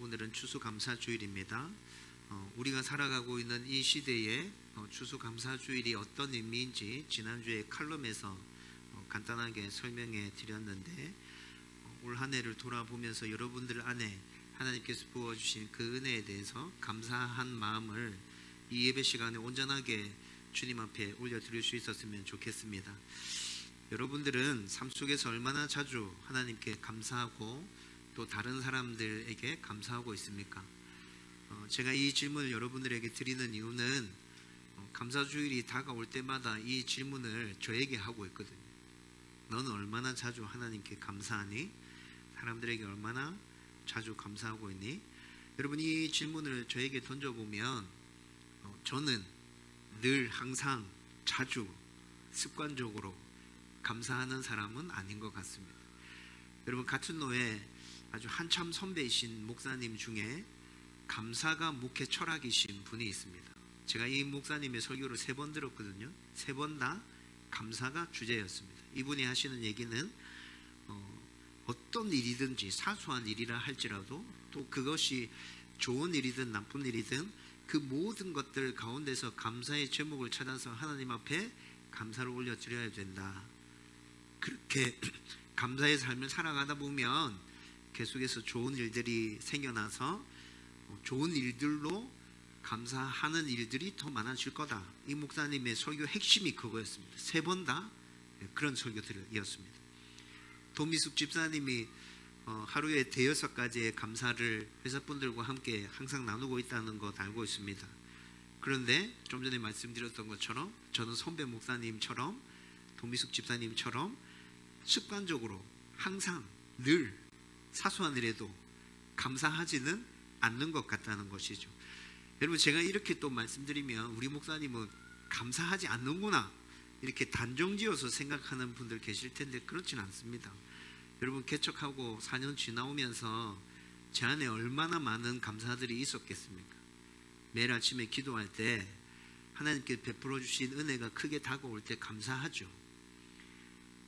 오늘은 추수감사주일입니다. 우리가 살아가고 있는 이 시대에 추수감사주일이 어떤 의미인지 지난주에 칼럼에서 간단하게 설명해 드렸는데, 올 한 해를 돌아보면서 여러분들 안에 하나님께서 부어주신 그 은혜에 대해서 감사한 마음을 이 예배 시간에 온전하게 주님 앞에 올려드릴 수 있었으면 좋겠습니다. 여러분들은 삶 속에서 얼마나 자주 하나님께 감사하고 또 다른 사람들에게 감사하고 있습니까? 제가 이 질문을 여러분들에게 드리는 이유는 감사주일이 다가올 때마다 이 질문을 저에게 하고 있거든요. 너는 얼마나 자주 하나님께 감사하니? 사람들에게 얼마나 자주 감사하고 있니? 여러분, 이 질문을 저에게 던져보면 저는 늘 항상 자주 습관적으로 감사하는 사람은 아닌 것 같습니다. 여러분, 같은 노예 아주 한참 선배이신 목사님 중에 감사가 목회 철학이신 분이 있습니다. 제가 이 목사님의 설교를 3번 들었거든요. 3번 다 감사가 주제였습니다. 이분이 하시는 얘기는 어떤 일이든지 사소한 일이라 할지라도, 또 그것이 좋은 일이든 나쁜 일이든 그 모든 것들 가운데서 감사의 제목을 찾아서 하나님 앞에 감사를 올려드려야 된다. 그렇게 감사의 삶을 살아가다 보면 계속해서 좋은 일들이 생겨나서 좋은 일들로 감사하는 일들이 더 많아질 거다. 이 목사님의 설교 핵심이 그거였습니다. 3번 다 그런 설교들이었습니다. 도미숙 집사님이 하루에 5-6가지의 감사를 회사분들과 함께 항상 나누고 있다는 것 알고 있습니다. 그런데 좀 전에 말씀드렸던 것처럼 저는 선배 목사님처럼 도미숙 집사님처럼 습관적으로 항상 늘 사소한 일에도 감사하지는 않는 것 같다는 것이죠. 여러분, 제가 이렇게 또 말씀드리면 우리 목사님은 감사하지 않는구나 이렇게 단정지어서 생각하는 분들 계실 텐데, 그렇진 않습니다. 여러분, 개척하고 4년 지나오면서 제 안에 얼마나 많은 감사들이 있었겠습니까? 매일 아침에 기도할 때 하나님께 베풀어 주신 은혜가 크게 다가올 때 감사하죠.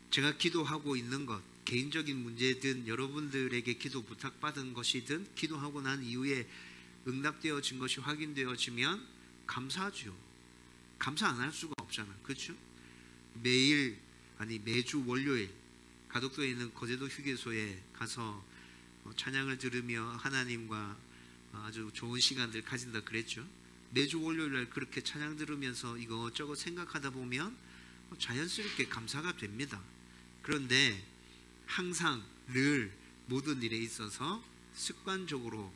제가 기도하고 있는 것, 개인적인 문제든 여러분들에게 기도 부탁받은 것이든 기도하고 난 이후에 응답되어진 것이 확인되어지면 감사하죠. 감사 안 할 수가 없잖아요. 그렇죠? 매주 월요일 가덕도에 있는 거제도 휴게소에 가서 찬양을 들으며 하나님과 아주 좋은 시간들 가진다 그랬죠. 매주 월요일날 그렇게 찬양 들으면서 이것저것 생각하다 보면 자연스럽게 감사가 됩니다. 그런데 항상 늘 모든 일에 있어서 습관적으로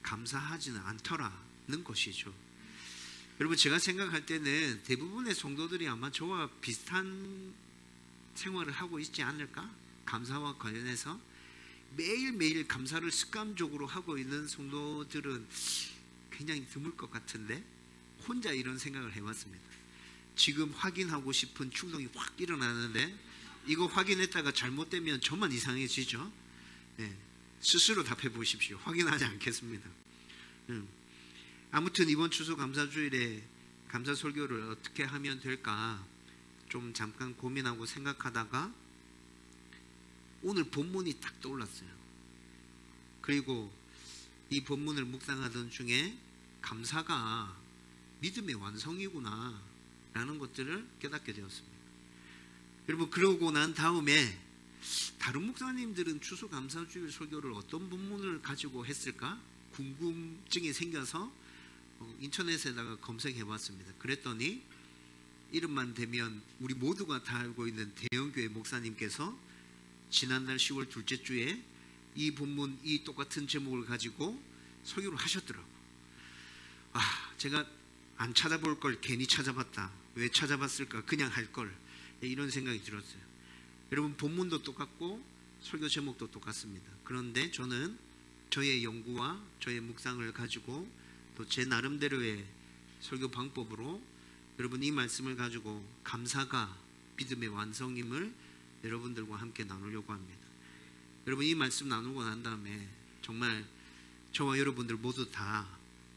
감사하지는 않더라는 것이죠. 여러분, 제가 생각할 때는 대부분의 성도들이 아마 저와 비슷한 생활을 하고 있지 않을까? 감사와 관련해서 매일매일 감사를 습관적으로 하고 있는 성도들은 굉장히 드물 것 같은데, 혼자 이런 생각을 해봤습니다. 지금 확인하고 싶은 충동이 확 일어나는데 이거 확인했다가 잘못되면 저만 이상해지죠. 스스로 답해 보십시오. 확인하지 않겠습니다. 아무튼 이번 추수감사주일에 감사 설교를 어떻게 하면 될까 좀 잠깐 고민하고 생각하다가 오늘 본문이 딱 떠올랐어요. 그리고 이 본문을 묵상하던 중에 감사가 믿음의 완성이구나 라는 것들을 깨닫게 되었습니다. 여러분, 그러고 난 다음에 다른 목사님들은 추수감사주일 설교를 어떤 본문을 가지고 했을까 궁금증이 생겨서 인터넷에다가 검색해 봤습니다. 그랬더니 이름만 대면 우리 모두가 다 알고 있는 대형교회 목사님께서 지난달 10월 둘째 주에 이 본문, 이 똑같은 제목을 가지고 설교를 하셨더라고요. 제가 안 찾아볼 걸 괜히 찾아봤다. 왜 찾아봤을까? 그냥 할 걸. 이런 생각이 들었어요. 여러분, 본문도 똑같고 설교 제목도 똑같습니다. 그런데 저는 저의 연구와 저의 묵상을 가지고 또 제 나름대로의 설교 방법으로 여러분, 이 말씀을 가지고 감사가 믿음의 완성임을 여러분들과 함께 나누려고 합니다. 여러분, 이 말씀 나누고 난 다음에 정말 저와 여러분들 모두 다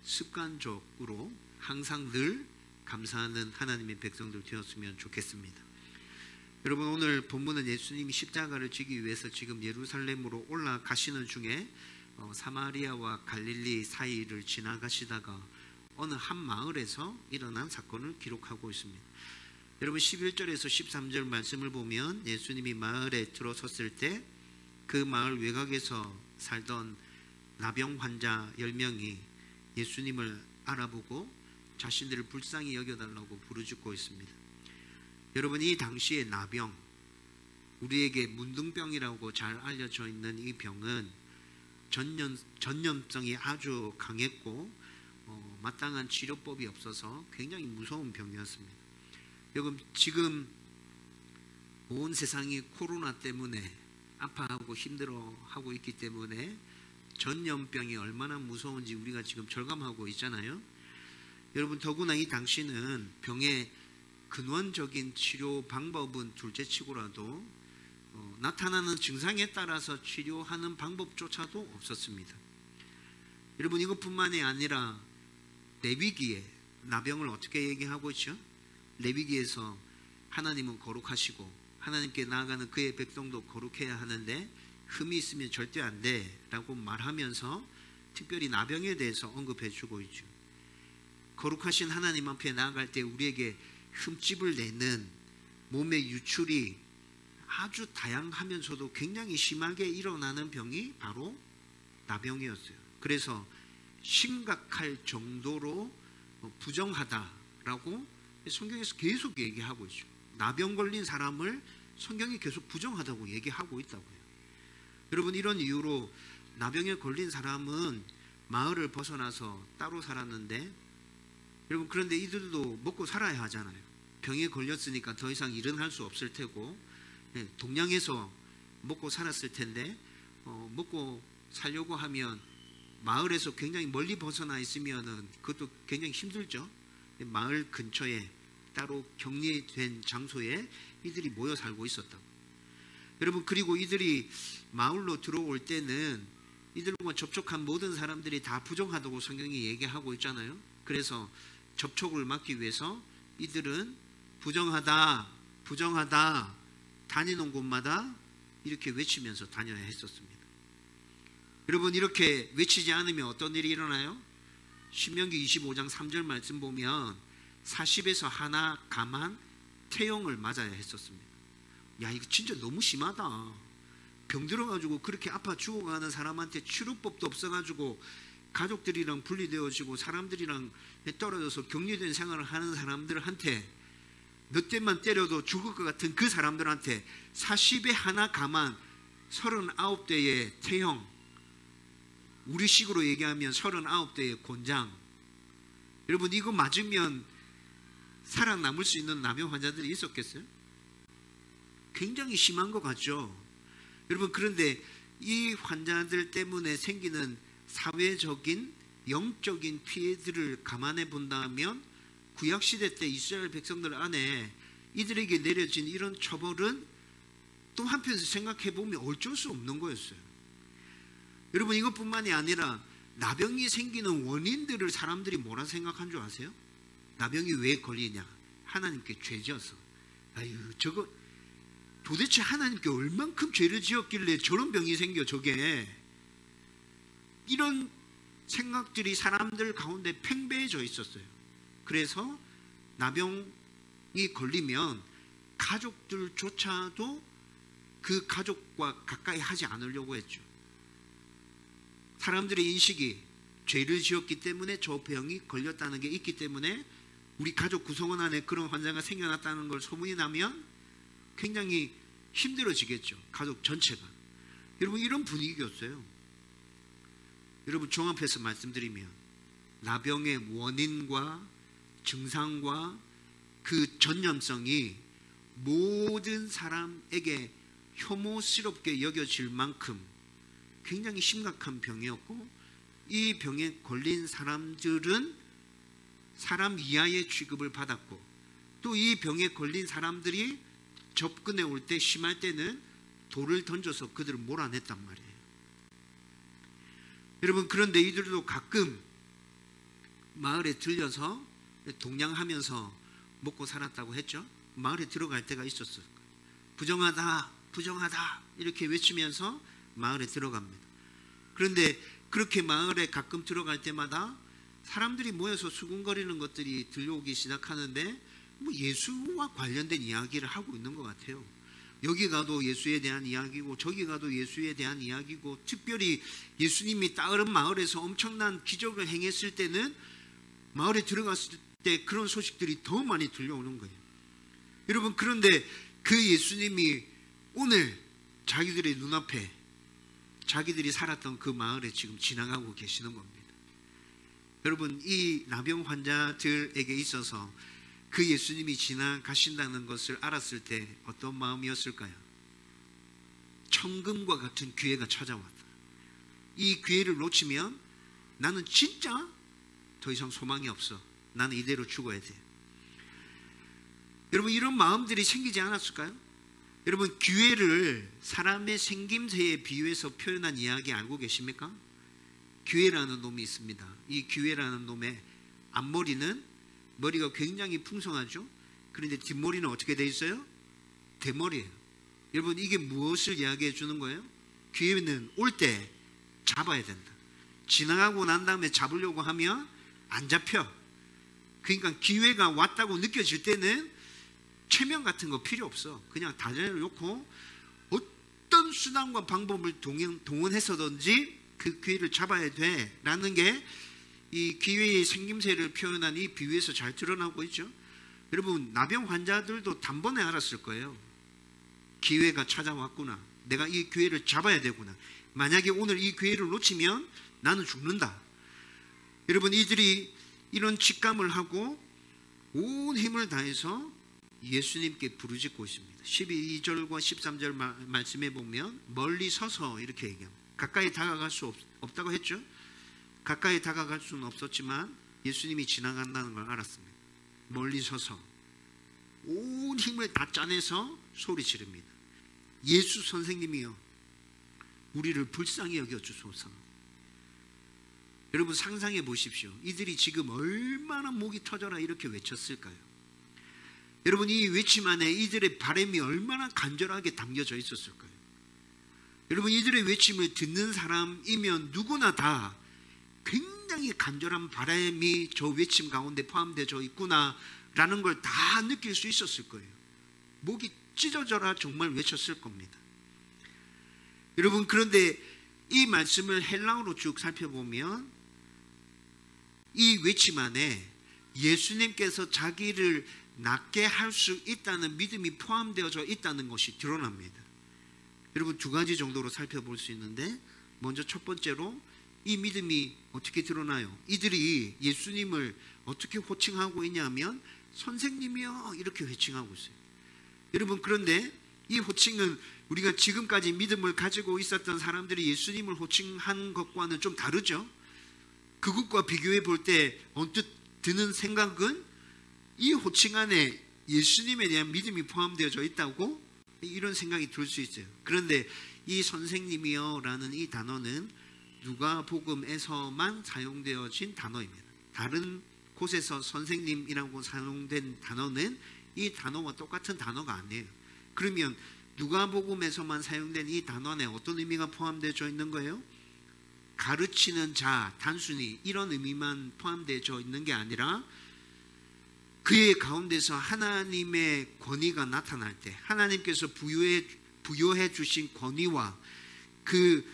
습관적으로 항상 늘 감사하는 하나님의 백성들 되었으면 좋겠습니다. 여러분, 오늘 본문은 예수님이 십자가를 지기 위해서 지금 예루살렘으로 올라가시는 중에 사마리아와 갈릴리 사이를 지나가시다가 어느 한 마을에서 일어난 사건을 기록하고 있습니다. 여러분 11절에서 13절 말씀을 보면 예수님이 마을에 들어섰을 때 그 마을 외곽에서 살던 나병 환자 10명이 예수님을 알아보고 자신들을 불쌍히 여겨달라고 부르짖고 있습니다. 여러분 이 당시에 나병, 우리에게 문둥병이라고 잘 알려져 있는 이 병은 전염성이 아주 강했고 마땅한 치료법이 없어서 굉장히 무서운 병이었습니다. 여러분 지금 온 세상이 코로나 때문에 아파하고 힘들어하고 있기 때문에 전염병이 얼마나 무서운지 우리가 지금 절감하고 있잖아요. 여러분 더구나 이 당시는 병의 근원적인 치료 방법은 둘째치고라도 나타나는 증상에 따라서 치료하는 방법조차도 없었습니다. 여러분 이것뿐만이 아니라 레위기에 나병을 어떻게 얘기하고 있죠? 레위기에서 하나님은 거룩하시고 하나님께 나아가는 그의 백성도 거룩해야 하는데 흠이 있으면 절대 안 돼 라고 말하면서 특별히 나병에 대해서 언급해 주고 있죠. 거룩하신 하나님 앞에 나아갈 때 우리에게 흠집을 내는 몸의 유출이 아주 다양하면서도 굉장히 심하게 일어나는 병이 바로 나병이었어요. 그래서 심각할 정도로 부정하다라고 성경에서 계속 얘기하고 있죠. 나병 걸린 사람을 성경이 계속 부정하다고 얘기하고 있다고요. 여러분 이런 이유로 나병에 걸린 사람은 마을을 벗어나서 따로 살았는데 여러분 그런데 이들도 먹고 살아야 하잖아요. 병에 걸렸으니까 더 이상 일은 할 수 없을 테고 동양에서 먹고 살았을 텐데 먹고 살려고 하면 마을에서 굉장히 멀리 벗어나 있으면은 그것도 굉장히 힘들죠. 마을 근처에 따로 격리된 장소에 이들이 모여 살고 있었다고. 여러분 그리고 이들이 마을로 들어올 때는 이들과 접촉한 모든 사람들이 다 부정하다고 성경이 얘기하고 있잖아요. 그래서 접촉을 막기 위해서 이들은 부정하다 부정하다 다니는 곳마다 이렇게 외치면서 다녀야 했었습니다. 여러분 이렇게 외치지 않으면 어떤 일이 일어나요? 신명기 25장 3절 말씀 보면 40에서 하나 감한 태형을 맞아야 했었습니다. 야 이거 진짜 너무 심하다. 병 들어가지고 그렇게 아파 죽어가는 사람한테 치료법도 없어가지고 가족들이랑 분리되어지고 사람들이랑 떨어져서 격리된 생활을 하는 사람들한테 몇 대만 때려도 죽을 것 같은 그 사람들한테 40에 하나 감한 39대의 태형, 우리식으로 얘기하면 39대의 곤장. 여러분 이거 맞으면 살아남을 수 있는 나병 환자들이 있었겠어요? 굉장히 심한 것 같죠. 여러분 그런데 이 환자들 때문에 생기는 사회적인 영적인 피해들을 감안해 본다면 구약시대 때 이스라엘 백성들 안에 이들에게 내려진 이런 처벌은 또 한편에서 생각해 보면 어쩔 수 없는 거였어요. 여러분 이것뿐만이 아니라 나병이 생기는 원인들을 사람들이 뭐라 생각한 줄 아세요? 나병이 왜 걸리냐? 하나님께 죄 지어서. 아유 저거 도대체 하나님께 얼만큼 죄를 지었길래 저런 병이 생겨 저게. 이런 생각들이 사람들 가운데 팽배해져 있었어요. 그래서 나병이 걸리면 가족들조차도 그 가족과 가까이 하지 않으려고 했죠. 사람들의 인식이 죄를 지었기 때문에 저 병이 걸렸다는 게 있기 때문에 우리 가족 구성원 안에 그런 환자가 생겨났다는 걸 소문이 나면 굉장히 힘들어지겠죠. 가족 전체가. 여러분 이런 분위기였어요. 여러분 종합해서 말씀드리면 나병의 원인과 증상과 그 전염성이 모든 사람에게 혐오스럽게 여겨질 만큼 굉장히 심각한 병이었고 이 병에 걸린 사람들은 사람 이하의 취급을 받았고 또 이 병에 걸린 사람들이 접근해 올 때 심할 때는 돌을 던져서 그들을 몰아냈단 말이에요. 여러분 그런데 이들도 가끔 마을에 들려서 동냥하면서 먹고 살았다고 했죠. 마을에 들어갈 때가 있었어요. 부정하다 부정하다 이렇게 외치면서 마을에 들어갑니다. 그런데 그렇게 마을에 가끔 들어갈 때마다 사람들이 모여서 수군거리는 것들이 들려오기 시작하는데 뭐 예수와 관련된 이야기를 하고 있는 것 같아요. 여기 가도 예수에 대한 이야기고 저기 가도 예수에 대한 이야기고, 특별히 예수님이 다른 마을에서 엄청난 기적을 행했을 때는 마을에 들어갔을 때 그런 소식들이 더 많이 들려오는 거예요. 여러분, 그런데 그 예수님이 오늘 자기들의 눈앞에 자기들이 살았던 그 마을에 지금 지나가고 계시는 겁니다. 여러분, 이 나병 환자들에게 있어서 그 예수님이 지나가신다는 것을 알았을 때 어떤 마음이었을까요? 천금과 같은 기회가 찾아왔다. 이 기회를 놓치면 나는 진짜 더 이상 소망이 없어. 나는 이대로 죽어야 돼. 여러분, 이런 마음들이 생기지 않았을까요? 여러분, 기회를 사람의 생김새에 비유해서 표현한 이야기 알고 계십니까? 기회라는 놈이 있습니다. 이 기회라는 놈의 앞머리는 머리가 굉장히 풍성하죠. 그런데 뒷머리는 어떻게 돼 있어요? 대머리예요. 여러분, 이게 무엇을 이야기해 주는 거예요? 기회는 올 때 잡아야 된다. 지나가고 난 다음에 잡으려고 하면 안 잡혀. 그러니까 기회가 왔다고 느껴질 때는 최면 같은 거 필요 없어. 그냥 다리를 놓고 어떤 수단과 방법을 동원해서든지 그 기회를 잡아야 돼 라는 게 이 기회의 생김새를 표현한 이 비유에서 잘 드러나고 있죠. 여러분, 나병 환자들도 단번에 알았을 거예요. 기회가 찾아왔구나. 내가 이 기회를 잡아야 되구나. 만약에 오늘 이 기회를 놓치면 나는 죽는다. 여러분, 이들이 이런 직감을 하고 온 힘을 다해서 예수님께 부르짖고 있습니다. 12절과 13절 말씀에 보면 멀리 서서 이렇게 얘기합니다. 가까이 다가갈 수 없다고 했죠. 가까이 다가갈 수는 없었지만 예수님이 지나간다는 걸 알았습니다. 멀리 서서 온 힘을 다 짜내서 소리 지릅니다. 예수 선생님이여, 우리를 불쌍히 여겨주소서. 여러분, 상상해 보십시오. 이들이 지금 얼마나 목이 터져라 이렇게 외쳤을까요? 여러분, 이 외침 안에 이들의 바람이 얼마나 간절하게 담겨져 있었을까요? 여러분, 이들의 외침을 듣는 사람이면 누구나 다 굉장히 간절한 바람이 저 외침 가운데 포함되어 있구나라는 걸 다 느낄 수 있었을 거예요. 목이 찢어져라 정말 외쳤을 겁니다. 여러분, 그런데 이 말씀을 헬라어로 쭉 살펴보면 이 외침 안에 예수님께서 자기를 낫게 할 수 있다는 믿음이 포함되어져 있다는 것이 드러납니다. 여러분, 두 가지 정도로 살펴볼 수 있는데, 먼저 첫 번째로 이 믿음이 어떻게 드러나요? 이들이 예수님을 어떻게 호칭하고 있냐면 선생님이요 이렇게 호칭하고 있어요. 여러분, 그런데 이 호칭은 우리가 지금까지 믿음을 가지고 있었던 사람들이 예수님을 호칭한 것과는 좀 다르죠. 그것과 비교해 볼 때 언뜻 드는 생각은 이 호칭 안에 예수님에 대한 믿음이 포함되어져 있다고 이런 생각이 들 수 있어요. 그런데 이 선생님이요 라는 이 단어는 누가복음에서만 사용되어진 단어입니다. 다른 곳에서 선생님이라고 사용된 단어는 이 단어와 똑같은 단어가 아니에요. 그러면 누가복음에서만 사용된 이 단어 안에 어떤 의미가 포함되어 있는 거예요? 가르치는 자, 단순히 이런 의미만 포함되어 있는 게 아니라 그의 가운데서 하나님의 권위가 나타날 때, 하나님께서 부여해 주신 권위와 그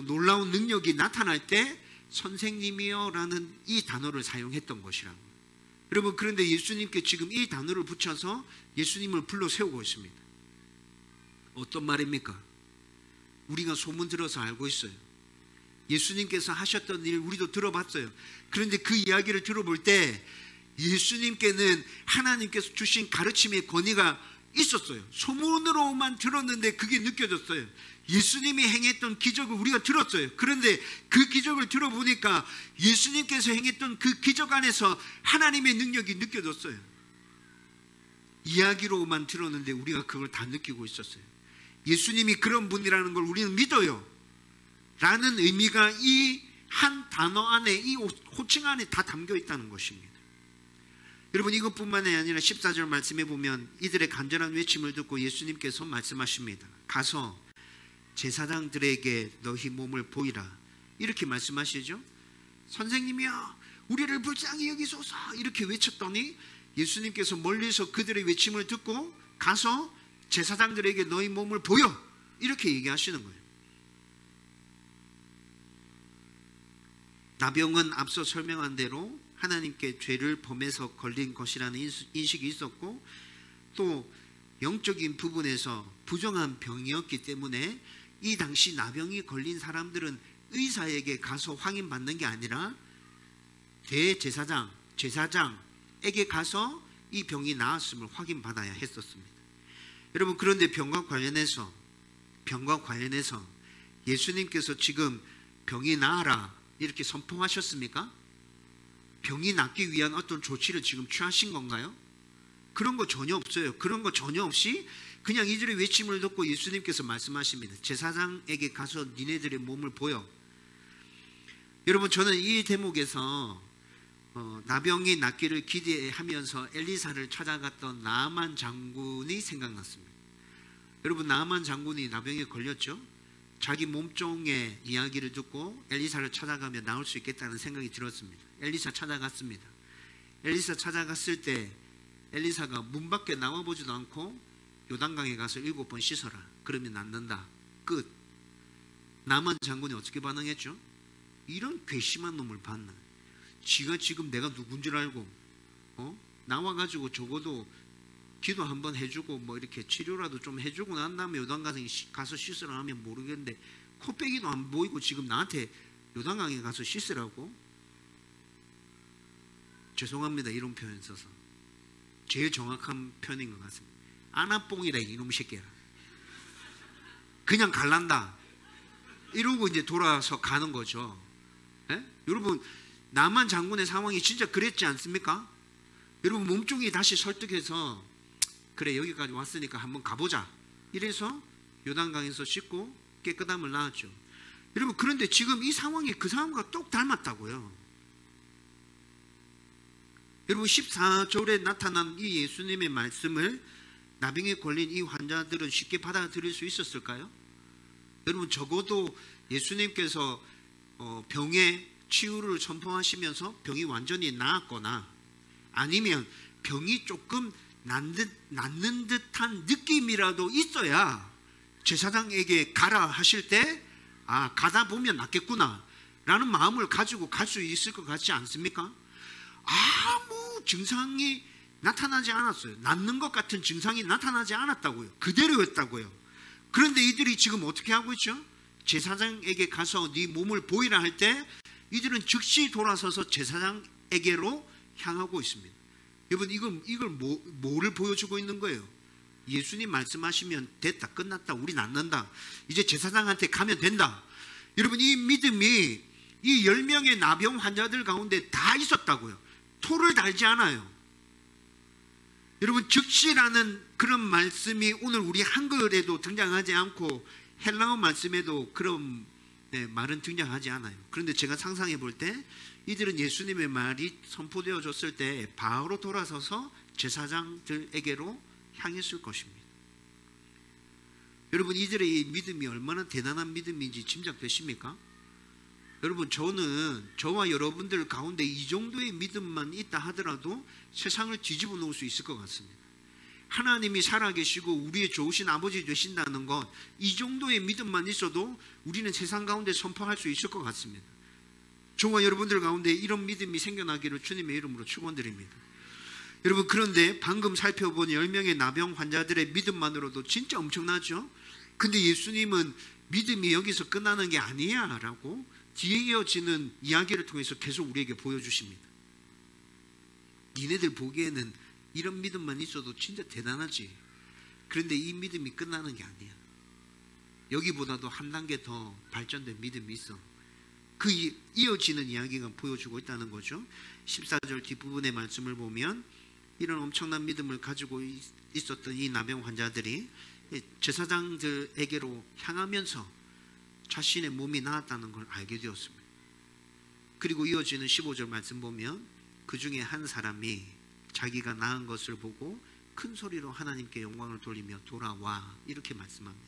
놀라운 능력이 나타날 때 선생님이여 라는 이 단어를 사용했던 것이라고. 여러분, 그런데 예수님께 지금 이 단어를 붙여서 예수님을 불러 세우고 있습니다. 어떤 말입니까? 우리가 소문 들어서 알고 있어요. 예수님께서 하셨던 일 우리도 들어봤어요. 그런데 그 이야기를 들어볼 때 예수님께는 하나님께서 주신 가르침의 권위가 있었어요. 소문으로만 들었는데 그게 느껴졌어요. 예수님이 행했던 기적을 우리가 들었어요. 그런데 그 기적을 들어보니까 예수님께서 행했던 그 기적 안에서 하나님의 능력이 느껴졌어요. 이야기로만 들었는데 우리가 그걸 다 느끼고 있었어요. 예수님이 그런 분이라는 걸 우리는 믿어요 라는 의미가 이 한 단어 안에, 이 호칭 안에 다 담겨 있다는 것입니다. 여러분, 이것뿐만이 아니라 14절 말씀에 보면 이들의 간절한 외침을 듣고 예수님께서 말씀하십니다. 가서 제사장들에게 너희 몸을 보이라. 이렇게 말씀하시죠. 선생님이여 우리를 불쌍히 여기소서 이렇게 외쳤더니 예수님께서 멀리서 그들의 외침을 듣고 가서 제사장들에게 너희 몸을 보여 이렇게 얘기하시는 거예요. 나병은 앞서 설명한 대로 하나님께 죄를 범해서 걸린 것이라는 인식이 있었고 또 영적인 부분에서 부정한 병이었기 때문에 이 당시 나병이 걸린 사람들은 의사에게 가서 확인받는 게 아니라 대제사장, 제사장에게 가서 이 병이 나았음을 확인받아야 했었습니다. 여러분 그런데 병과 관련해서 예수님께서 지금 병이 나아라 이렇게 선포하셨습니까? 병이 낫기 위한 어떤 조치를 지금 취하신 건가요? 그런 거 전혀 없어요. 그런 거 전혀 없이 그냥 이들의 외침을 듣고 예수님께서 말씀하십니다. 제사장에게 가서 니네들의 몸을 보여. 여러분 저는 이 대목에서 나병이 낫기를 기대하면서 엘리사를 찾아갔던 나아만 장군이 생각났습니다. 여러분 나아만 장군이 나병에 걸렸죠. 자기 몸종의 이야기를 듣고 엘리사를 찾아가면 나을 수 있겠다는 생각이 들었습니다. 엘리사 찾아갔습니다. 엘리사 찾아갔을 때 엘리사가 문 밖에 나와보지도 않고 요단강에 가서 7번 씻어라. 그러면 낫는다. 끝. 나아만 장군이 어떻게 반응했죠? 이런 괘씸한 놈을 봤나. 지가 지금 내가 누군 줄 알고 나와가지고 적어도 기도 한번 해주고 뭐 이렇게 치료라도 좀 해주고 난 다음에 요단강에 가서 씻으라 하면 모르겠는데 코빼기도 안 보이고 지금 나한테 요단강에 가서 씻으라고? 죄송합니다. 이런 표현 써서 제일 정확한 표현인 것 같습니다. 아나뽕이라 이놈 새끼야. 그냥 갈란다 이러고 이제 돌아서 가는 거죠. 예? 여러분 나만 장군의 상황이 진짜 그랬지 않습니까? 여러분 몸종이 다시 설득해서 그래 여기까지 왔으니까 한번 가보자 이래서 요단강에서 씻고 깨끗함을 낳았죠. 여러분 그런데 지금 이 상황이 그 상황과 똑 닮았다고요. 여러분 14절에 나타난 이 예수님의 말씀을 나병에 걸린 이 환자들은 쉽게 받아들일 수 있었을까요? 여러분 적어도 예수님께서 병의 치유를 선포하시면서 병이 완전히 나았거나 아니면 병이 조금 낫는 듯한 느낌이라도 있어야 제사장에게 가라 하실 때 가다 보면 낫겠구나 라는 마음을 가지고 갈 수 있을 것 같지 않습니까? 아무 증상이 나타나지 않았어요. 낫는 것 같은 증상이 나타나지 않았다고요. 그대로였다고요. 그런데 이들이 지금 어떻게 하고 있죠? 제사장에게 가서 네 몸을 보이라 할 때 이들은 즉시 돌아서서 제사장에게로 향하고 있습니다. 여러분 이걸 뭐를 보여주고 있는 거예요? 예수님 말씀하시면 됐다 끝났다 우리 낫는다 이제 제사장한테 가면 된다. 여러분 이 믿음이 이 10명의 나병 환자들 가운데 다 있었다고요. 토를 달지 않아요. 여러분 즉시라는 그런 말씀이 오늘 우리 한글에도 등장하지 않고 헬라어 말씀에도 그런 말은 등장하지 않아요. 그런데 제가 상상해 볼 때 이들은 예수님의 말이 선포되어졌을 때 바로 돌아서서 제사장들에게로 향했을 것입니다. 여러분 이들의 이 믿음이 얼마나 대단한 믿음인지 짐작되십니까? 여러분 저와 여러분들 가운데 이 정도의 믿음만 있다 하더라도 세상을 뒤집어 놓을 수 있을 것 같습니다. 하나님이 살아계시고 우리의 좋으신 아버지 되신다는 것 이 정도의 믿음만 있어도 우리는 세상 가운데 선포할 수 있을 것 같습니다. 저와 여러분들 가운데 이런 믿음이 생겨나기를 주님의 이름으로 축원드립니다. 여러분 그런데 방금 살펴본 10명의 나병 환자들의 믿음만으로도 진짜 엄청나죠? 근데 예수님은 믿음이 여기서 끝나는 게 아니야 라고 뒤에 이어지는 이야기를 통해서 계속 우리에게 보여주십니다. 니네들 보기에는 이런 믿음만 있어도 진짜 대단하지. 그런데 이 믿음이 끝나는 게 아니야. 여기보다도 한 단계 더 발전된 믿음이 있어. 그 이어지는 이야기가 보여주고 있다는 거죠. 14절 뒷부분의 말씀을 보면 이런 엄청난 믿음을 가지고 있었던 이 나병 환자들이 제사장들에게로 향하면서 자신의 몸이 나았다는 걸 알게 되었습니다. 그리고 이어지는 15절 말씀 보면 그 중에 한 사람이 자기가 나은 것을 보고 큰 소리로 하나님께 영광을 돌리며 돌아와 이렇게 말씀합니다.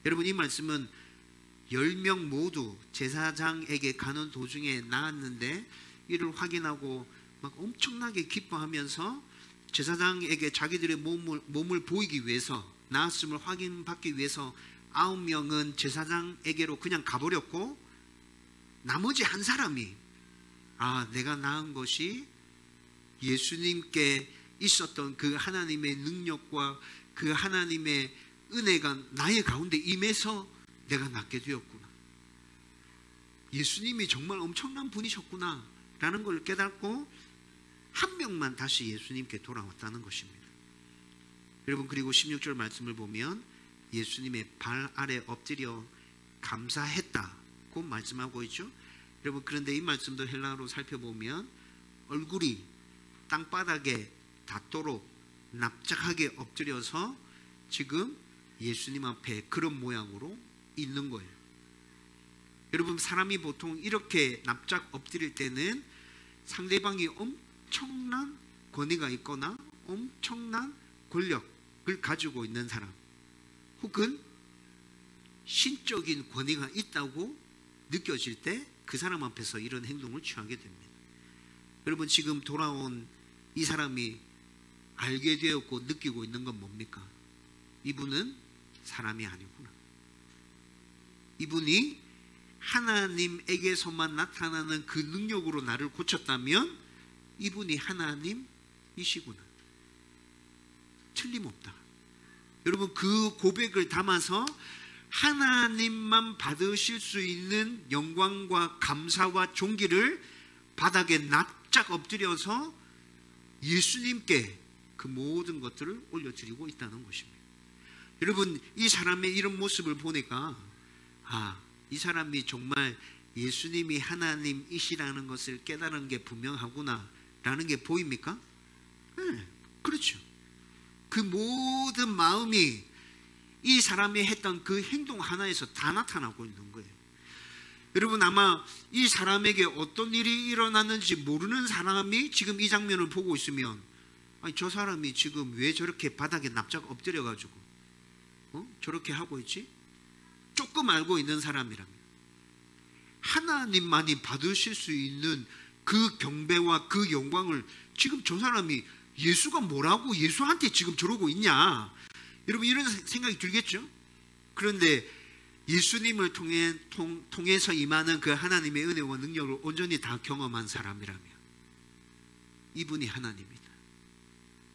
여러분 이 말씀은 10명 모두 제사장에게 가는 도중에 나았는데 이를 확인하고 막 엄청나게 기뻐하면서 제사장에게 자기들의 몸을 보이기 위해서, 나았음을 확인받기 위해서 9명은 제사장에게로 그냥 가버렸고, 나머지 한 사람이 내가 낳은 것이 예수님께 있었던 그 하나님의 능력과 그 하나님의 은혜가 나의 가운데 임해서 내가 낳게 되었구나, 예수님이 정말 엄청난 분이셨구나 라는 걸 깨닫고 한 명만 다시 예수님께 돌아왔다는 것입니다. 여러분, 그리고 16절 말씀을 보면 예수님의 발 아래 엎드려 감사했다고 말씀하고 있죠. 여러분, 그런데 이 말씀도 헬라어로 살펴보면 얼굴이 땅바닥에 닿도록 납작하게 엎드려서 지금 예수님 앞에 그런 모양으로 있는 거예요. 여러분, 사람이 보통 이렇게 납작 엎드릴 때는 상대방이 엄청난 권위가 있거나 엄청난 권력을 가지고 있는 사람, 혹은 신적인 권위가 있다고 느껴질 때 그 사람 앞에서 이런 행동을 취하게 됩니다. 여러분, 지금 돌아온 이 사람이 알게 되었고 느끼고 있는 건 뭡니까? 이분은 사람이 아니구나. 이분이 하나님에게서만 나타나는 그 능력으로 나를 고쳤다면 이분이 하나님이시구나, 틀림없다. 여러분, 그 고백을 담아서 하나님만 받으실 수 있는 영광과 감사와 존귀를 바닥에 납작 엎드려서 예수님께 그 모든 것들을 올려드리고 있다는 것입니다. 여러분, 이 사람의 이런 모습을 보니까 이 사람이 정말 예수님이 하나님이시라는 것을 깨달은 게 분명하구나 라는 게 보입니까? 네, 그렇죠. 그 모든 마음이 이 사람이 했던 그 행동 하나에서 다 나타나고 있는 거예요. 여러분, 아마 이 사람에게 어떤 일이 일어났는지 모르는 사람이 지금 이 장면을 보고 있으면 저 사람이 지금 왜 저렇게 바닥에 납작 엎드려가지고 저렇게 하고 있지? 조금 알고 있는 사람이라면 하나님만이 받으실 수 있는 그 경배와 그 영광을 지금 저 사람이, 예수가 뭐라고 예수한테 지금 저러고 있냐, 여러분, 이런 생각이 들겠죠? 그런데 예수님을 통해서 임하는 그 하나님의 은혜와 능력을 온전히 다 경험한 사람이라면 이분이 하나님이다.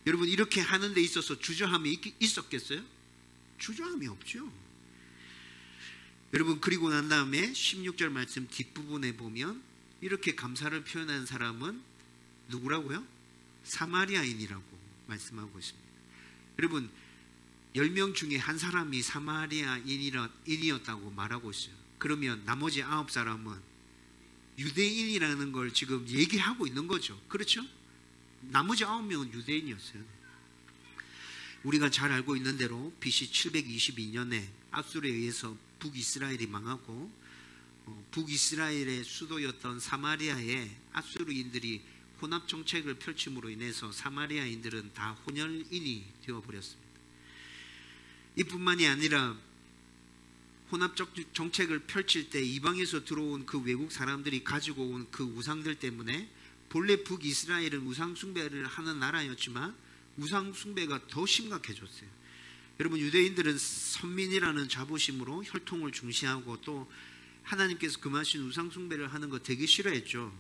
여러분, 이렇게 하는 데 있어서 주저함이 있었겠어요? 주저함이 없죠. 여러분, 그리고 난 다음에 16절 말씀 뒷부분에 보면 이렇게 감사를 표현한 사람은 누구라고요? 사마리아인이라고 말씀하고 있습니다. 여러분, 10명 중에 한 사람이 사마리아인이었다고 말하고 있어요. 그러면 나머지 9사람은 유대인이라는 걸 지금 얘기하고 있는 거죠. 그렇죠? 나머지 9명은 유대인이었어요. 우리가 잘 알고 있는 대로 BC 722년에 앗술에 의해서 북이스라엘이 망하고 북이스라엘의 수도였던 사마리아에 앗수르인들이 혼합 정책을 펼침으로 인해서 사마리아인들은 다 혼혈인이 되어버렸습니다. 이뿐만이 아니라 혼합적 정책을 펼칠 때 이방에서 들어온 그 외국 사람들이 가지고 온 그 우상들 때문에, 본래 북이스라엘은 우상 숭배를 하는 나라였지만 우상 숭배가 더 심각해졌어요. 여러분, 유대인들은 선민이라는 자부심으로 혈통을 중시하고 또 하나님께서 금하신 우상 숭배를 하는 거 되게 싫어했죠.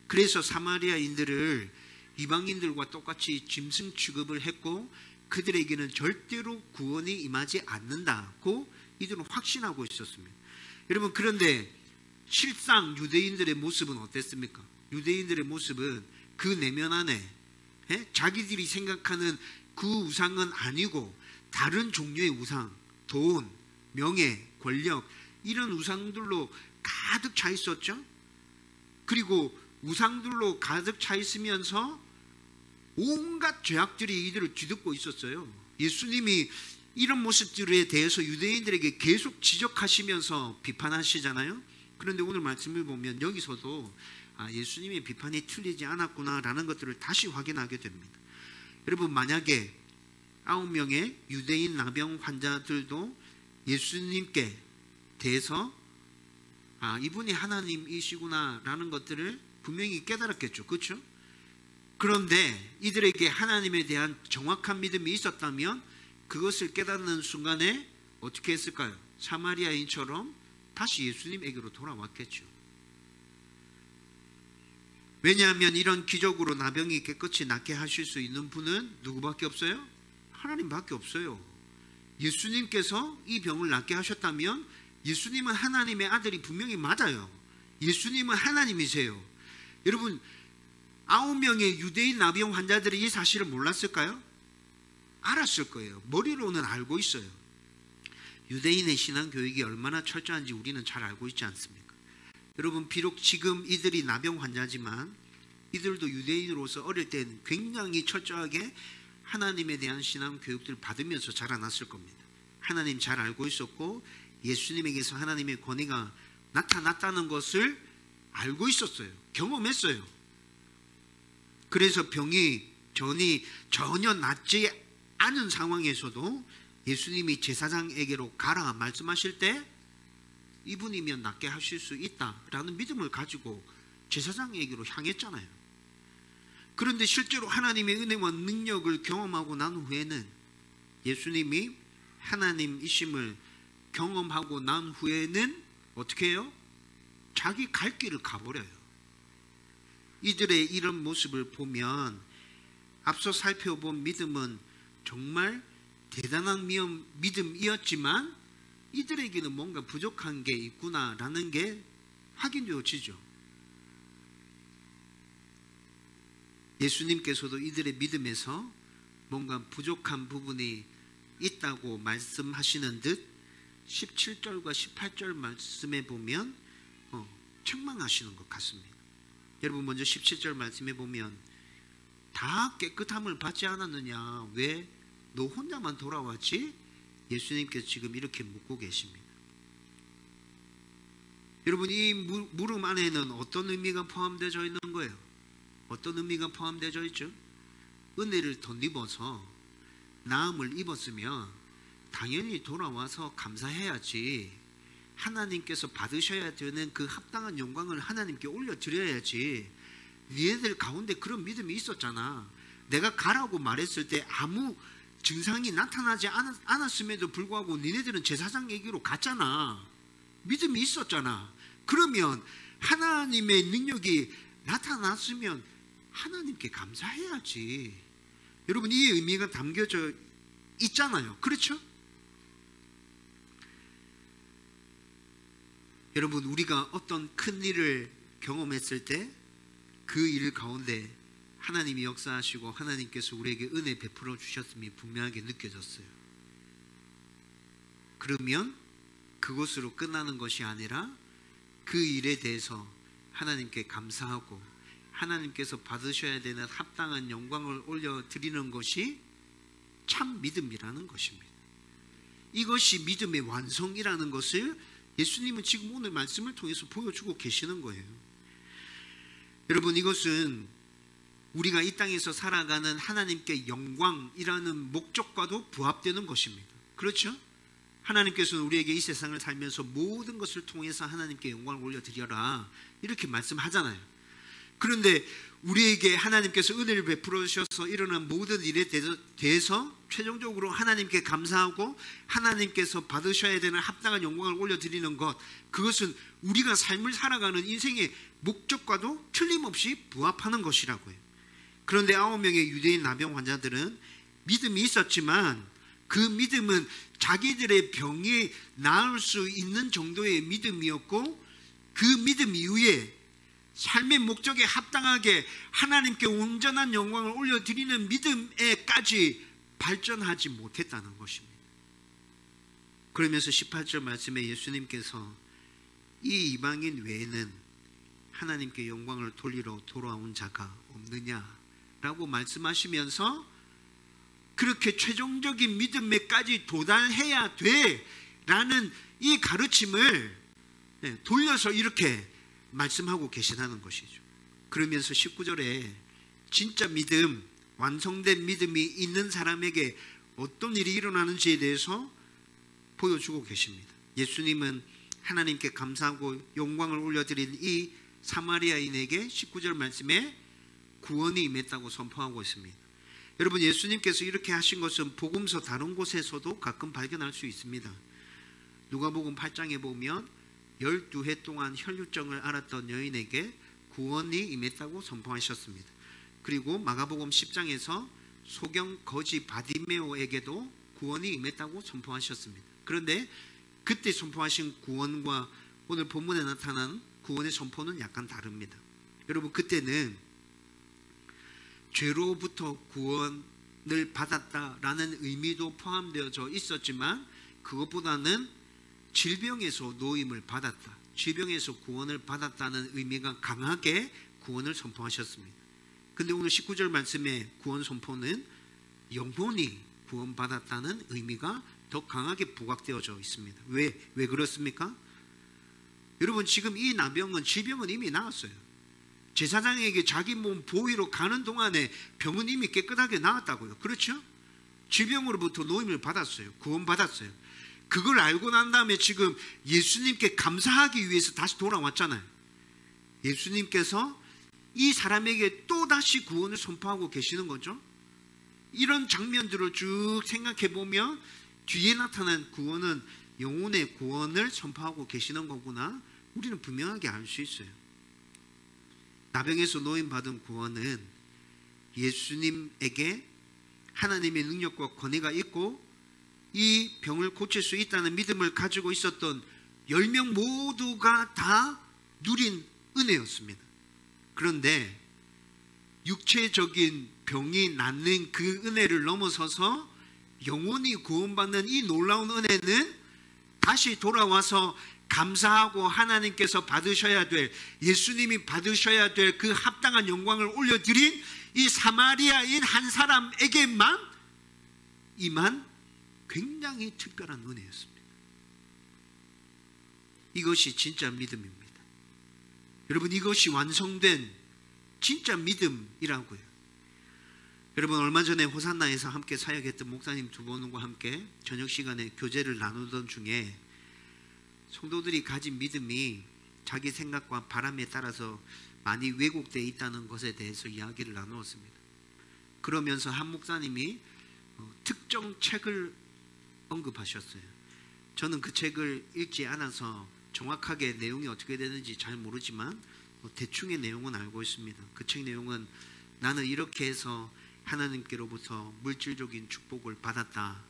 그래서 사마리아인들을 이방인들과 똑같이 짐승 취급을 했고 그들에게는 절대로 구원이 임하지 않는다고 이들은 확신하고 있었습니다. 여러분, 그런데 실상 유대인들의 모습은 어땠습니까? 유대인들의 모습은 그 내면 안에 자기들이 생각하는 그 우상은 아니고 다른 종류의 우상, 돈, 명예, 권력, 이런 우상들로 가득 차 있었죠. 그리고 우상들로 가득 차 있으면서 온갖 죄악들이 이들을 뒤덮고 있었어요. 예수님이 이런 모습들에 대해서 유대인들에게 계속 지적하시면서 비판하시잖아요. 그런데 오늘 말씀을 보면 여기서도 예수님의 비판이 틀리지 않았구나라는 것들을 다시 확인하게 됩니다. 여러분, 만약에 9명의 유대인 나병 환자들도 예수님께 대해서 아, 이분이 하나님이시구나 라는 것들을 분명히 깨달았겠죠. 그렇죠? 그런데 이들에게 하나님에 대한 정확한 믿음이 있었다면 그것을 깨닫는 순간에 어떻게 했을까요? 사마리아인처럼 다시 예수님에게로 돌아왔겠죠. 왜냐하면 이런 기적으로 나병이 깨끗이 낫게 하실 수 있는 분은 누구밖에 없어요? 하나님밖에 없어요. 예수님께서 이 병을 낫게 하셨다면 예수님은 하나님의 아들이 분명히 맞아요. 예수님은 하나님이세요. 여러분, 9명의 유대인 나병 환자들이 이 사실을 몰랐을까요? 알았을 거예요. 머리로는 알고 있어요. 유대인의 신앙교육이 얼마나 철저한지 우리는 잘 알고 있지 않습니까? 여러분, 비록 지금 이들이 나병 환자지만 이들도 유대인으로서 어릴 때는 굉장히 철저하게 하나님에 대한 신앙 교육들을 받으면서 자라났을 겁니다. 하나님 잘 알고 있었고 예수님에게서 하나님의 권위가 나타났다는 것을 알고 있었어요. 경험했어요. 그래서 병이 전혀 낫지 않은 상황에서도 예수님이 제사장에게로 가라 말씀하실 때 이분이면 낫게 하실 수 있다라는 믿음을 가지고 제사장에게로 향했잖아요. 그런데 실제로 하나님의 은혜와 능력을 경험하고 난 후에는 예수님이 하나님이심을 경험하고 난 후에는 어떻게 해요? 자기 갈 길을 가버려요. 이들의 이런 모습을 보면 앞서 살펴본 믿음은 정말 대단한 믿음이었지만 이들에게는 뭔가 부족한 게 있구나라는 게 확인되어지죠. 예수님께서도 이들의 믿음에서 뭔가 부족한 부분이 있다고 말씀하시는 듯 17절과 18절 말씀에 보면 책망하시는 것 같습니다. 여러분, 먼저 17절 말씀에 보면 다 깨끗함을 받지 않았느냐, 왜 너 혼자만 돌아왔지? 예수님께서 지금 이렇게 묻고 계십니다. 여러분, 이 물음 안에는 어떤 의미가 포함되어 있는 거예요? 어떤 의미가 포함되어 있죠? 은혜를 덧입어서 나음을 입었으면 당연히 돌아와서 감사해야지. 하나님께서 받으셔야 되는 그 합당한 영광을 하나님께 올려드려야지. 니네들 가운데 그런 믿음이 있었잖아. 내가 가라고 말했을 때 아무 증상이 나타나지 않았음에도 불구하고 니네들은 제사장 얘기로 갔잖아. 믿음이 있었잖아. 그러면 하나님의 능력이 나타났으면 하나님께 감사해야지. 여러분, 이 의미가 담겨져 있잖아요. 그렇죠? 여러분, 우리가 어떤 큰 일을 경험했을 때 그 일 가운데 하나님이 역사하시고 하나님께서 우리에게 은혜 베풀어 주셨음이 분명하게 느껴졌어요. 그러면 그것으로 끝나는 것이 아니라 그 일에 대해서 하나님께 감사하고 하나님께서 받으셔야 되는 합당한 영광을 올려드리는 것이 참 믿음이라는 것입니다. 이것이 믿음의 완성이라는 것을 예수님은 지금 오늘 말씀을 통해서 보여주고 계시는 거예요. 여러분, 이것은 우리가 이 땅에서 살아가는 하나님께 영광이라는 목적과도 부합되는 것입니다. 그렇죠? 하나님께서는 우리에게 이 세상을 살면서 모든 것을 통해서 하나님께 영광을 올려드려라 이렇게 말씀하잖아요. 그런데 우리에게 하나님께서 은혜를 베풀어 주셔서 일어난 모든 일에 대해서 최종적으로 하나님께 감사하고 하나님께서 받으셔야 되는 합당한 영광을 올려드리는 것, 그것은 우리가 삶을 살아가는 인생의 목적과도 틀림없이 부합하는 것이라고요. 그런데 9명의 유대인 나병 환자들은 믿음이 있었지만 그 믿음은 자기들의 병이 나을 수 있는 정도의 믿음이었고, 그 믿음 이후에 삶의 목적에 합당하게 하나님께 온전한 영광을 올려드리는 믿음에까지 발전하지 못했다는 것입니다. 그러면서 18절 말씀에 예수님께서 이 이방인 외에는 하나님께 영광을 돌리러 돌아온 자가 없느냐라고 말씀하시면서 그렇게 최종적인 믿음에까지 도달해야 돼라는 이 가르침을 돌려서 이렇게 말씀하고 계시다는 것이죠. 그러면서 19절에 진짜 믿음, 완성된 믿음이 있는 사람에게 어떤 일이 일어나는지에 대해서 보여주고 계십니다. 예수님은 하나님께 감사하고 영광을 올려드린 이 사마리아인에게 19절 말씀에 구원이 임했다고 선포하고 있습니다. 여러분, 예수님께서 이렇게 하신 것은 복음서 다른 곳에서도 가끔 발견할 수 있습니다. 누가복음 8장에 보면 12해 동안 혈루증을 앓았던 여인에게 구원이 임했다고 선포하셨습니다. 그리고 마가복음 10장에서 소경 거지 바디메오에게도 구원이 임했다고 선포하셨습니다. 그런데 그때 선포하신 구원과 오늘 본문에 나타난 구원의 선포는 약간 다릅니다. 여러분, 그때는 죄로부터 구원을 받았다라는 의미도 포함되어져 있었지만 그것보다는 질병에서 노임을 받았다, 질병에서 구원을 받았다는 의미가 강하게 구원을 선포하셨습니다. 근데 오늘 19절 말씀의 구원 선포는 영혼이 구원받았다는 의미가 더 강하게 부각되어져 있습니다. 왜 그렇습니까? 여러분, 지금 이 나병은 질병은 이미 나았어요. 제사장에게 자기 몸 보이러 가는 동안에 병은 이미 깨끗하게 나았다고요. 그렇죠? 질병으로부터 노임을 받았어요. 구원받았어요. 그걸 알고 난 다음에 지금 예수님께 감사하기 위해서 다시 돌아왔잖아요. 예수님께서 이 사람에게 또 다시 구원을 선포하고 계시는 거죠. 이런 장면들을 쭉 생각해 보면 뒤에 나타난 구원은 영혼의 구원을 선포하고 계시는 거구나, 우리는 분명하게 알 수 있어요. 나병에서 노임받은 구원은 예수님에게 하나님의 능력과 권위가 있고 이 병을 고칠 수 있다는 믿음을 가지고 있었던 10명 모두가 다 누린 은혜였습니다. 그런데 육체적인 병이 낫는 그 은혜를 넘어서서 영혼이 구원받는 이 놀라운 은혜는 다시 돌아와서 감사하고 하나님께서 받으셔야 될, 예수님이 받으셔야 될 그 합당한 영광을 올려드린 이 사마리아인 한 사람에게만 임한 굉장히 특별한 은혜였습니다. 이것이 진짜 믿음입니다. 여러분, 이것이 완성된 진짜 믿음이라고요. 여러분, 얼마 전에 호산나에서 함께 사역했던 목사님 두 분과 함께 저녁 시간에 교제를 나누던 중에 성도들이 가진 믿음이 자기 생각과 바람에 따라서 많이 왜곡되어 있다는 것에 대해서 이야기를 나누었습니다. 그러면서 한 목사님이 특정 책을 언급하셨어요. 저는 그 책을 읽지 않아서 정확하게 내용이 어떻게 되는지 잘 모르지만 대충의 내용은 알고 있습니다. 그 책 내용은 나는 이렇게 해서 하나님께로부터 물질적인 축복을 받았다,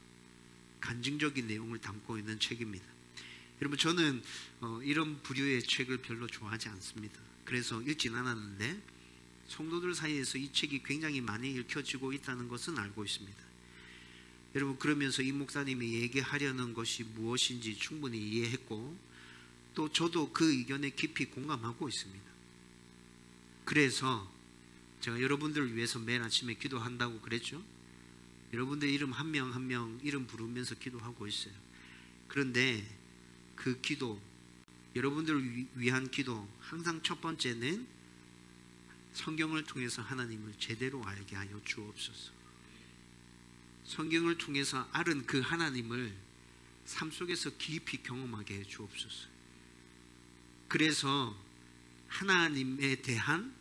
간증적인 내용을 담고 있는 책입니다. 여러분, 저는 이런 부류의 책을 별로 좋아하지 않습니다. 그래서 읽진 않았는데 성도들 사이에서 이 책이 굉장히 많이 읽혀지고 있다는 것은 알고 있습니다. 여러분, 그러면서 이 목사님이 얘기하려는 것이 무엇인지 충분히 이해했고 또 저도 그 의견에 깊이 공감하고 있습니다. 그래서 제가 여러분들을 위해서 매일 아침에 기도한다고 그랬죠. 여러분들 이름 한 명 한 명 이름 부르면서 기도하고 있어요. 그런데 그 기도, 여러분들을 위한 기도, 항상 첫 번째는 성경을 통해서 하나님을 제대로 알게 하여 주옵소서. 성경을 통해서 알은 그 하나님을 삶 속에서 깊이 경험하게 해 주옵소서. 그래서 하나님에 대한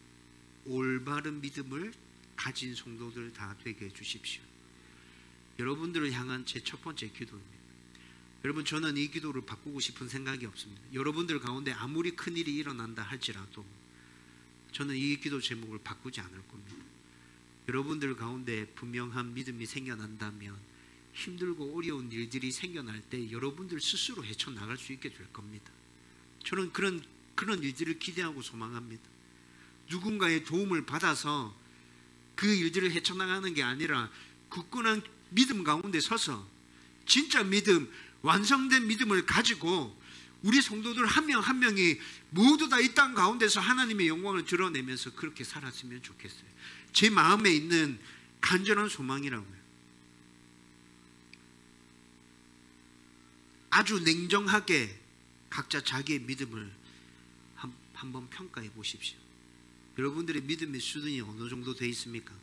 올바른 믿음을 가진 성도들 다 되게 해 주십시오. 여러분들을 향한 제 첫 번째 기도입니다. 여러분, 저는 이 기도를 바꾸고 싶은 생각이 없습니다. 여러분들 가운데 아무리 큰일이 일어난다 할지라도 저는 이 기도 제목을 바꾸지 않을 겁니다. 여러분들 가운데 분명한 믿음이 생겨난다면 힘들고 어려운 일들이 생겨날 때 여러분들 스스로 헤쳐나갈 수 있게 될 겁니다. 저는 그런 일들을 기대하고 소망합니다. 누군가의 도움을 받아서 그 일들을 헤쳐나가는 게 아니라 굳건한 믿음 가운데 서서 진짜 믿음, 완성된 믿음을 가지고 우리 성도들 한 명 한 명이 모두 다 이 땅 가운데서 하나님의 영광을 드러내면서 그렇게 살았으면 좋겠어요. 제 마음에 있는 간절한 소망이라고요. 아주 냉정하게 각자 자기의 믿음을 한번 평가해 보십시오. 여러분들의 믿음의 수준이 어느 정도 되어 있습니까?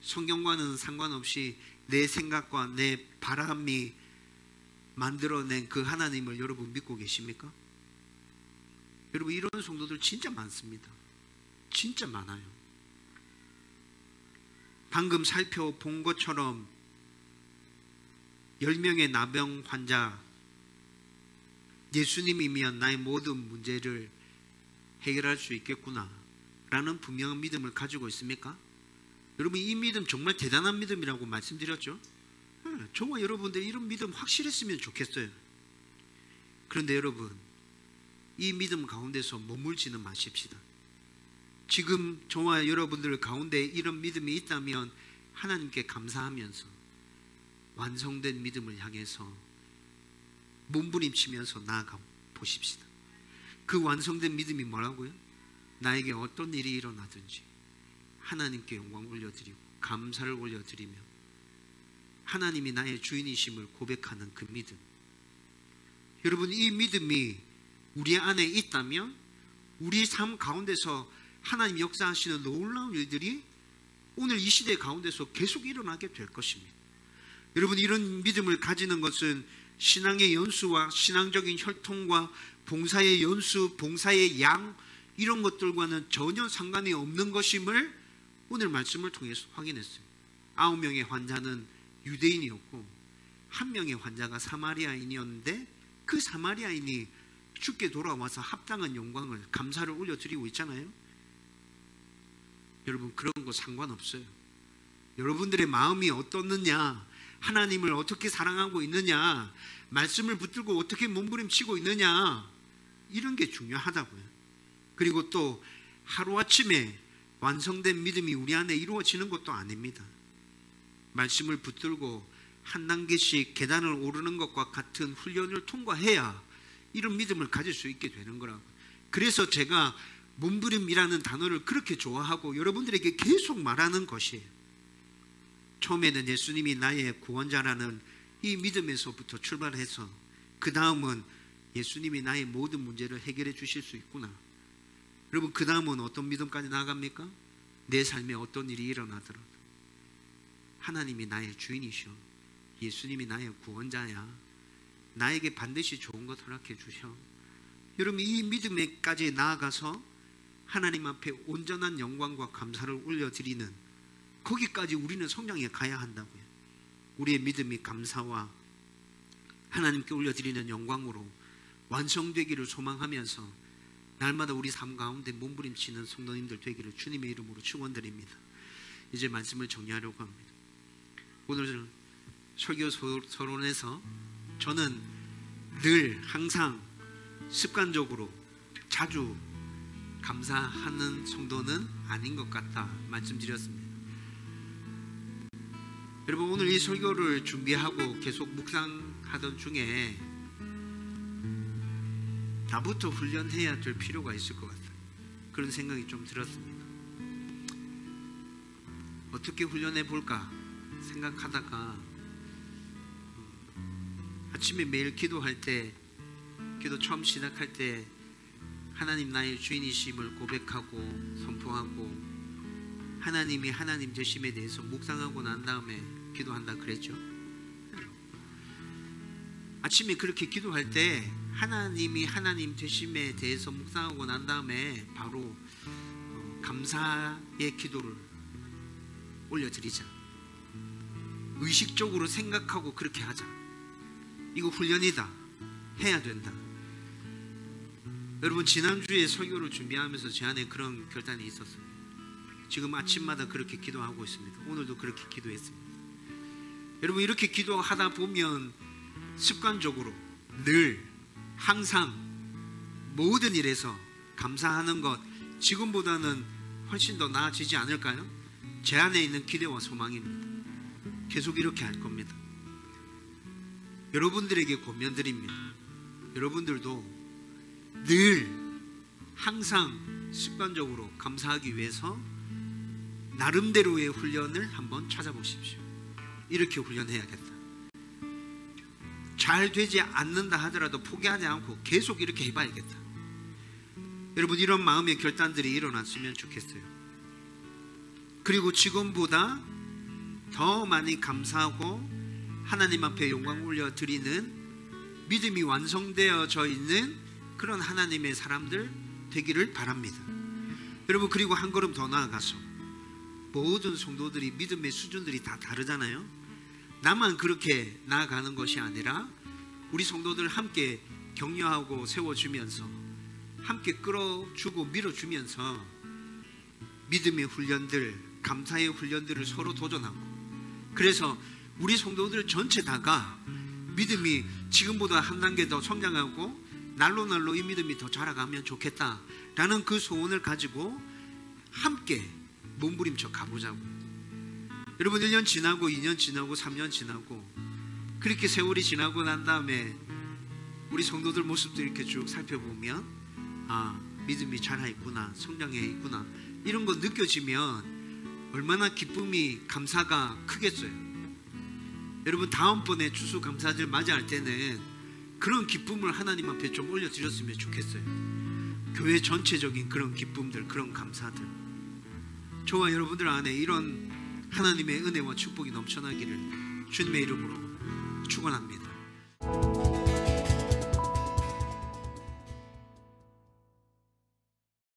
성경과는 상관없이 내 생각과 내 바람이 만들어낸 그 하나님을 여러분 믿고 계십니까? 여러분, 이런 성도들 진짜 많습니다. 진짜 많아요. 방금 살펴본 것처럼 10명의 나병 환자, 예수님이면 나의 모든 문제를 해결할 수 있겠구나 라는 분명한 믿음을 가지고 있습니까? 여러분, 이 믿음 정말 대단한 믿음이라고 말씀드렸죠? 정말 여러분들이 이런 믿음 확실했으면 좋겠어요. 그런데 여러분, 이 믿음 가운데서 머물지는 마십시다. 지금 저와 여러분들 가운데 이런 믿음이 있다면 하나님께 감사하면서 완성된 믿음을 향해서 몸부림치면서 나아가 보십시다. 그 완성된 믿음이 뭐라고요? 나에게 어떤 일이 일어나든지 하나님께 영광 올려드리고 감사를 올려드리며 하나님이 나의 주인이심을 고백하는 그 믿음. 여러분, 이 믿음이 우리 안에 있다면 우리 삶 가운데서 하나님 역사하시는 놀라운 일들이 오늘 이 시대 가운데서 계속 일어나게 될 것입니다. 여러분, 이런 믿음을 가지는 것은 신앙의 연수와 신앙적인 혈통과 봉사의 연수, 봉사의 양, 이런 것들과는 전혀 상관이 없는 것임을 오늘 말씀을 통해서 확인했어요. 9명의 환자는 유대인이었고 1명의 환자가 사마리아인이었는데 그 사마리아인이 주께 돌아와서 합당한 영광을, 감사를 올려드리고 있잖아요. 여러분, 그런 거 상관없어요. 여러분들의 마음이 어떻느냐, 하나님을 어떻게 사랑하고 있느냐, 말씀을 붙들고 어떻게 몸부림치고 있느냐, 이런 게 중요하다고요. 그리고 또 하루아침에 완성된 믿음이 우리 안에 이루어지는 것도 아닙니다. 말씀을 붙들고 한 단계씩 계단을 오르는 것과 같은 훈련을 통과해야 이런 믿음을 가질 수 있게 되는 거라고. 그래서 제가 몸부림이라는 단어를 그렇게 좋아하고 여러분들에게 계속 말하는 것이에요. 처음에는 예수님이 나의 구원자라는 이 믿음에서부터 출발해서 그 다음은 예수님이 나의 모든 문제를 해결해 주실 수 있구나. 여러분, 그 다음은 어떤 믿음까지 나아갑니까? 내 삶에 어떤 일이 일어나더라도 하나님이 나의 주인이셔, 예수님이 나의 구원자야, 나에게 반드시 좋은 것 허락해 주셔. 여러분, 이 믿음에까지 나아가서 하나님 앞에 온전한 영광과 감사를 올려드리는 거기까지 우리는 성장해 가야 한다고요. 우리의 믿음이 감사와 하나님께 올려드리는 영광으로 완성되기를 소망하면서 날마다 우리 삶 가운데 몸부림치는 성도님들 되기를 주님의 이름으로 축원드립니다. 이제 말씀을 정리하려고 합니다. 오늘 설교 서론에서 저는 늘 항상 습관적으로 자주 감사하는 성도는 아닌 것 같다 말씀드렸습니다. 여러분, 오늘 이 설교를 준비하고 계속 묵상하던 중에 나부터 훈련해야 될 필요가 있을 것 같아요. 그런 생각이 좀 들었습니다. 어떻게 훈련해 볼까 생각하다가 아침에 매일 기도할 때, 기도 처음 시작할 때 하나님 나의 주인이심을 고백하고 선포하고 하나님이 하나님 되심에 대해서 묵상하고 난 다음에 기도한다 그랬죠. 아침에 그렇게 기도할 때 하나님이 하나님 되심에 대해서 묵상하고 난 다음에 바로 감사의 기도를 올려드리자. 의식적으로 생각하고 그렇게 하자. 이거 훈련이다. 해야 된다. 여러분, 지난주에 설교를 준비하면서 제 안에 그런 결단이 있었어요. 지금 아침마다 그렇게 기도하고 있습니다. 오늘도 그렇게 기도했습니다. 여러분, 이렇게 기도하다 보면 습관적으로 늘 항상 모든 일에서 감사하는 것, 지금보다는 훨씬 더 나아지지 않을까요? 제 안에 있는 기대와 소망입니다. 계속 이렇게 할 겁니다. 여러분들에게 권면드립니다. 여러분들도 늘 항상 습관적으로 감사하기 위해서 나름대로의 훈련을 한번 찾아보십시오. 이렇게 훈련해야겠다. 잘 되지 않는다 하더라도 포기하지 않고 계속 이렇게 해봐야겠다. 여러분, 이런 마음의 결단들이 일어났으면 좋겠어요. 그리고 지금보다 더 많이 감사하고 하나님 앞에 영광 올려드리는 믿음이 완성되어져 있는 그런 하나님의 사람들 되기를 바랍니다. 여러분, 그리고 한 걸음 더 나아가서 모든 성도들이 믿음의 수준들이 다 다르잖아요. 나만 그렇게 나아가는 것이 아니라 우리 성도들 함께 격려하고 세워주면서 함께 끌어주고 밀어주면서 믿음의 훈련들, 감사의 훈련들을 서로 도전하고, 그래서 우리 성도들 전체 다가 믿음이 지금보다 한 단계 더 성장하고 날로 이 믿음이 더 자라가면 좋겠다라는 그 소원을 가지고 함께 몸부림쳐 가보자고. 여러분, 1년 지나고 2년 지나고 3년 지나고 그렇게 세월이 지나고 난 다음에 우리 성도들 모습도 이렇게 쭉 살펴보면 믿음이 자라있구나, 성장해 있구나, 이런 거 느껴지면 얼마나 기쁨이, 감사가 크겠어요. 여러분, 다음번에 추수감사절 맞이할 때는 그런 기쁨을 하나님 앞에 좀 올려드렸으면 좋겠어요. 교회 전체적인 그런 기쁨들, 그런 감사들, 저와 여러분들 안에 이런 하나님의 은혜와 축복이 넘쳐나기를 주님의 이름으로 축원합니다.